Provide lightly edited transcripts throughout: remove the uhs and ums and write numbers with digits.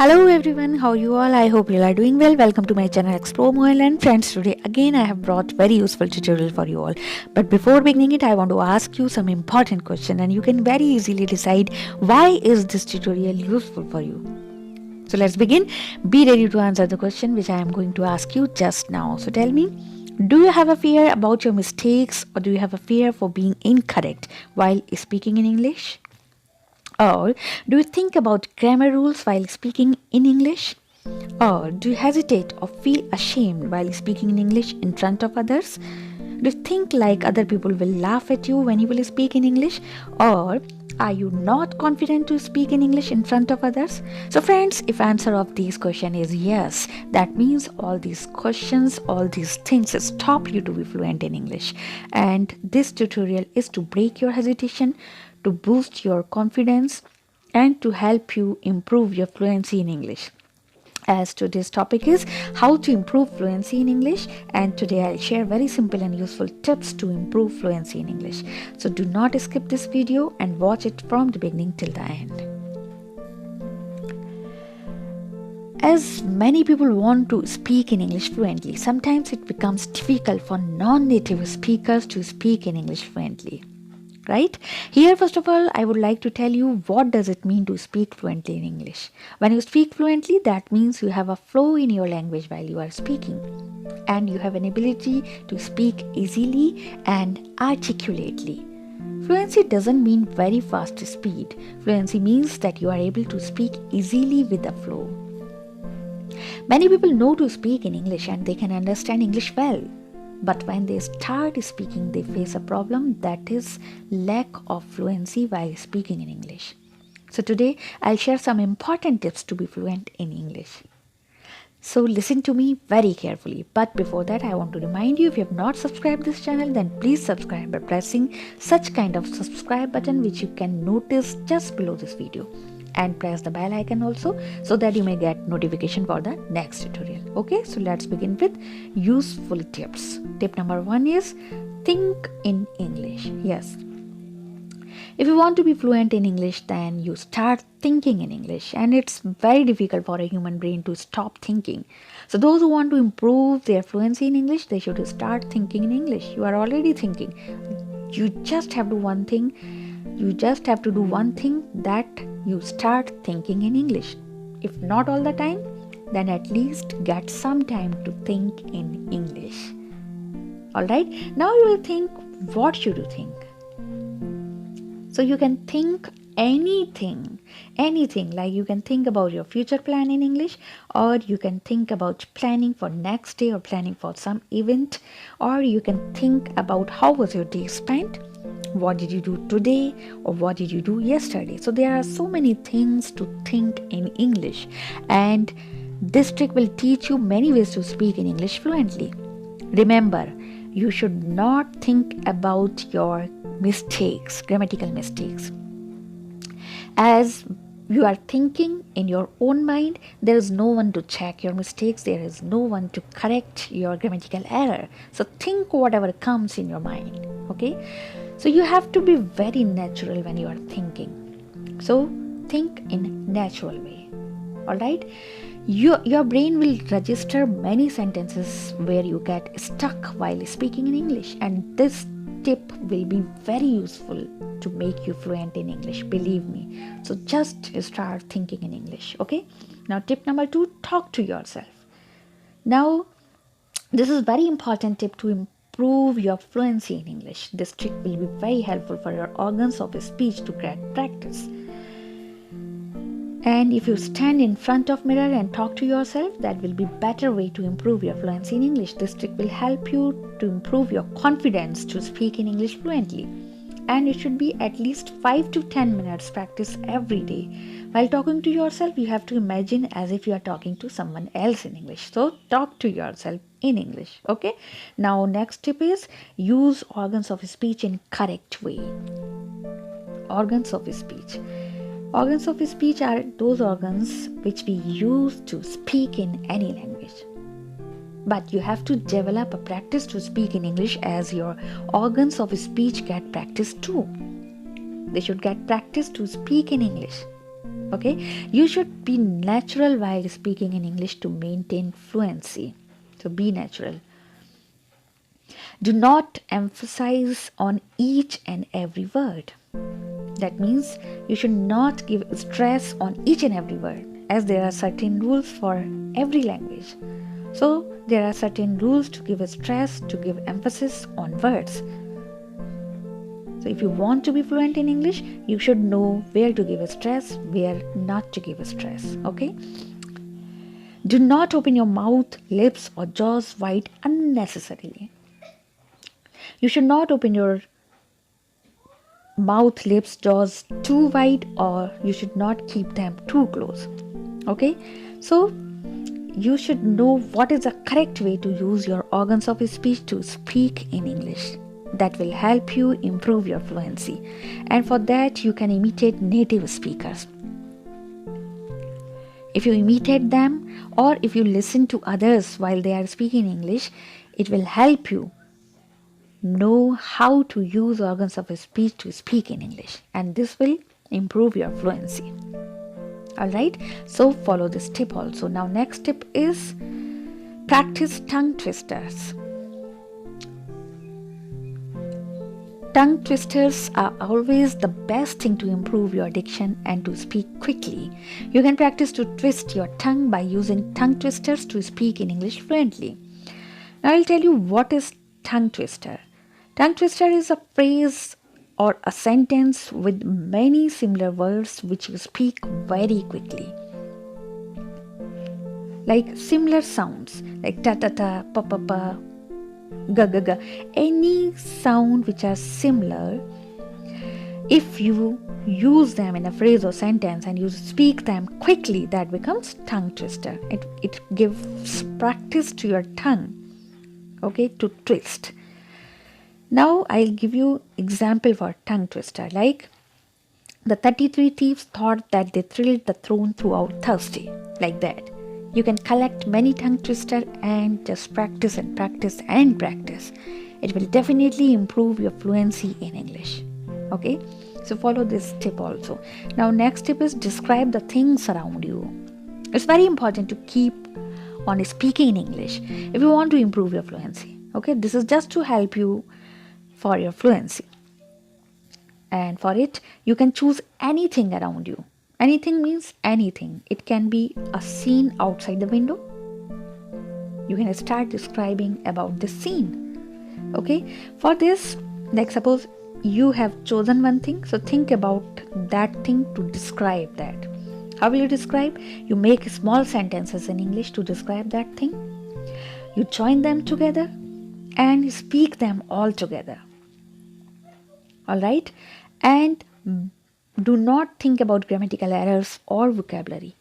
Hello everyone, how you all? I hope you are doing well. Welcome to my channel Explore Mobile and friends. Today again I have brought very useful tutorial for you all. But before beginning it, I want to ask you some important question and you can very easily decide why is this tutorial useful for you. So let's begin. Be ready to answer the question which I am going to ask you just now. So tell me, do you have a fear about your mistakes or do you have a fear for being incorrect while speaking in English? Or do you think about grammar rules while speaking in English? Or do you hesitate or feel ashamed while speaking in English in front of others? Do you think like other people will laugh at you when you will speak in English? Or are you not confident to speak in English in front of others? So friends, if answer of these question is yes, that means all these questions, all these things stop you to be fluent in English. And this tutorial is to break your hesitation, to boost your confidence, and to help you improve your fluency in English. As today's topic is how to improve fluency in English, and today I'll share very simple and useful tips to improve fluency in English. So do not skip this video and watch it from the beginning till the end. As many people want to speak in English fluently, sometimes it becomes difficult for non-native speakers to speak in English fluently. Right? Here, first of all, I would like to tell you what does it mean to speak fluently in English. When you speak fluently, that means you have a flow in your language while you are speaking. And you have an ability to speak easily and articulately. Fluency doesn't mean very fast speed. Fluency means that you are able to speak easily with the flow. Many people know to speak in English and they can understand English well. But when they start speaking, they face a problem, that is lack of fluency while speaking in English. So today, I'll share some important tips to be fluent in English. So listen to me very carefully. But before that, I want to remind you, if you have not subscribed this channel, then please subscribe by pressing such kind of subscribe button which you can notice just below this video. And press the bell icon also so that you may get notification for the next tutorial. Okay, so let's begin with useful tips. Tip number 1 is think in English. Yes, if you want to be fluent in English, then you start thinking in English, and it's very difficult for a human brain to stop thinking. So those who want to improve their fluency in English, they should start thinking in English. You are already thinking. You just have to do one thing. That you start thinking in English. If not all the time, then at least get some time to think in English. Alright, now you will think, what should you think? So you can think anything, like you can think about your future plan in English, or you can think about planning for next day or planning for some event, or you can think about how was your day spent. What did you do today or what did you do yesterday? So there are so many things to think in English, and this trick will teach you many ways to speak in English fluently. Remember, you should not think about your mistakes, grammatical mistakes. As you are thinking in your own mind, there is no one to check your mistakes, there is no one to correct your grammatical error. So think whatever comes in your mind. Okay, so you have to be very natural when you are thinking. So think in natural way. Alright, your brain will register many sentences where you get stuck while speaking in English, and this tip will be very useful to make you fluent in English, believe me. So just start thinking in English. Okay, now tip number 2, talk to yourself. Now this is very important tip to improve your fluency in English. This trick will be very helpful for your organs of speech to get practice. And if you stand in front of mirror and talk to yourself, that will be better way to improve your fluency in English. This trick will help you to improve your confidence to speak in English fluently. And it should be at least 5 to 10 minutes practice every day. While talking to yourself, you have to imagine as if you are talking to someone else in English. So talk to yourself in English. Okay. Now next tip is use organs of speech in correct way. Organs of speech. Organs of speech are those organs which we use to speak in any language. But you have to develop a practice to speak in English, as your organs of speech get practice too. They should get practice to speak in English. Okay, you should be natural while speaking in English to maintain fluency. So be natural. Do not emphasize on each and every word. That means you should not give stress on each and every word, as there are certain rules for every language. So there are certain rules to give stress, to give emphasis on words. So if you want to be fluent in English, you should know where to give stress, where not to give stress. Okay? Do not open your mouth, lips, or jaws wide unnecessarily. You should not open your mouth, lips, jaws too wide, or you should not keep them too close. Okay? So you should know what is the correct way to use your organs of speech to speak in English. That will help you improve your fluency. And for that, you can imitate native speakers. If you imitate them, or if you listen to others while they are speaking English, it will help you know how to use organs of speech to speak in English. And this will improve your fluency. Alright, so follow this tip also. Now next tip is practice tongue twisters. Tongue twisters are always the best thing to improve your diction and to speak quickly. You can practice to twist your tongue by using tongue twisters to speak in English fluently. Now I'll tell you what is tongue twister. Tongue twister is a phrase or a sentence with many similar words which you speak very quickly. Like similar sounds like ta ta ta, pa pa pa, ga ga ga. Any sound which are similar, if you use them in a phrase or sentence and you speak them quickly, that becomes tongue twister. It gives practice to your tongue, okay, to twist. Now I'll give you example for tongue twister. Like the 33 thieves thought that they thrilled the throne throughout Thursday. Like that. You can collect many tongue twister and just practice and practice and practice. It will definitely improve your fluency in English. Okay? So follow this tip also. Now next tip is describe the things around you. It's very important to keep on speaking in English if you want to improve your fluency. Okay? This is just to help you for your fluency. And for it, you can choose anything around you. Anything means anything. It can be a scene outside the window. You can start describing about the scene. Okay? For this, like suppose you have chosen one thing, so think about that thing to describe that. How will you describe? You make small sentences in English to describe that thing. You join them together and speak them all together. Alright? And do not think about grammatical errors or vocabulary.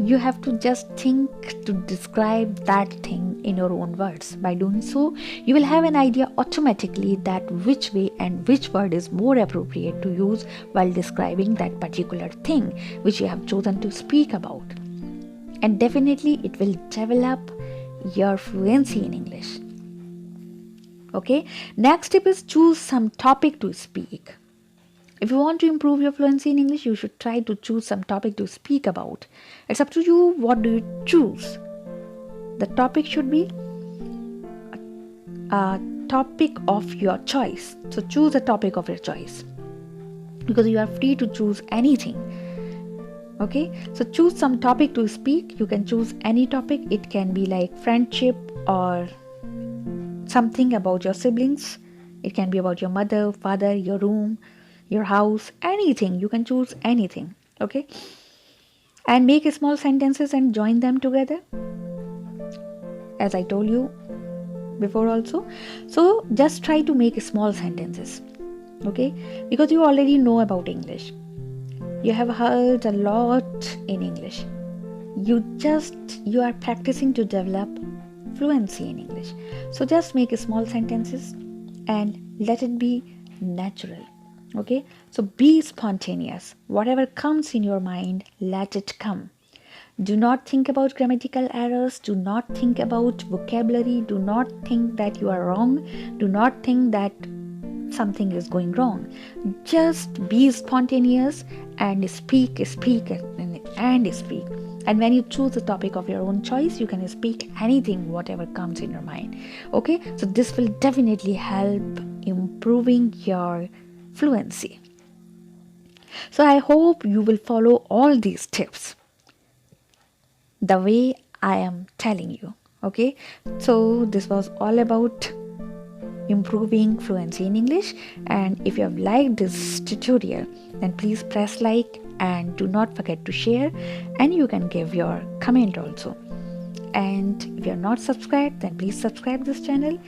You have to just think to describe that thing in your own words. By doing so, you will have an idea automatically that which way and which word is more appropriate to use while describing that particular thing which you have chosen to speak about. And definitely it will develop your fluency in English. Okay, next tip is choose some topic to speak. If you want to improve your fluency in English, you should try to choose some topic to speak about. It's up to you. What do you choose? The topic should be a topic of your choice. So choose a topic of your choice, because you are free to choose anything. Okay, so choose some topic to speak. You can choose any topic. It can be like friendship or something about your siblings. It can be about your mother, father, your room, your house, anything. You can choose anything. Okay, and make small sentences and join them together, as I told you before also. So just try to make small sentences. Okay, because you already know about English. You have heard a lot in English. You are practicing to develop fluency in English. So just make small sentences and let it be natural. Okay, so be spontaneous. Whatever comes in your mind, let it come. Do not think about grammatical errors. Do not think about vocabulary. Do not think that you are wrong. Do not think that something is going wrong. Just be spontaneous and speak. And when you choose a topic of your own choice, you can speak anything, whatever comes in your mind. Okay, so this will definitely help improving your fluency. So I hope you will follow all these tips the way I am telling you. Okay, so this was all about improving fluency in English, and if you have liked this tutorial, then please press like and do not forget to share, and you can give your comment also. And if you are not subscribed, then please subscribe this channel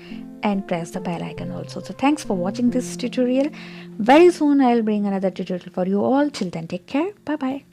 and press the bell icon also. So thanks for watching this tutorial. Very soon I'll bring another tutorial for you all. Till then, take care. Bye bye.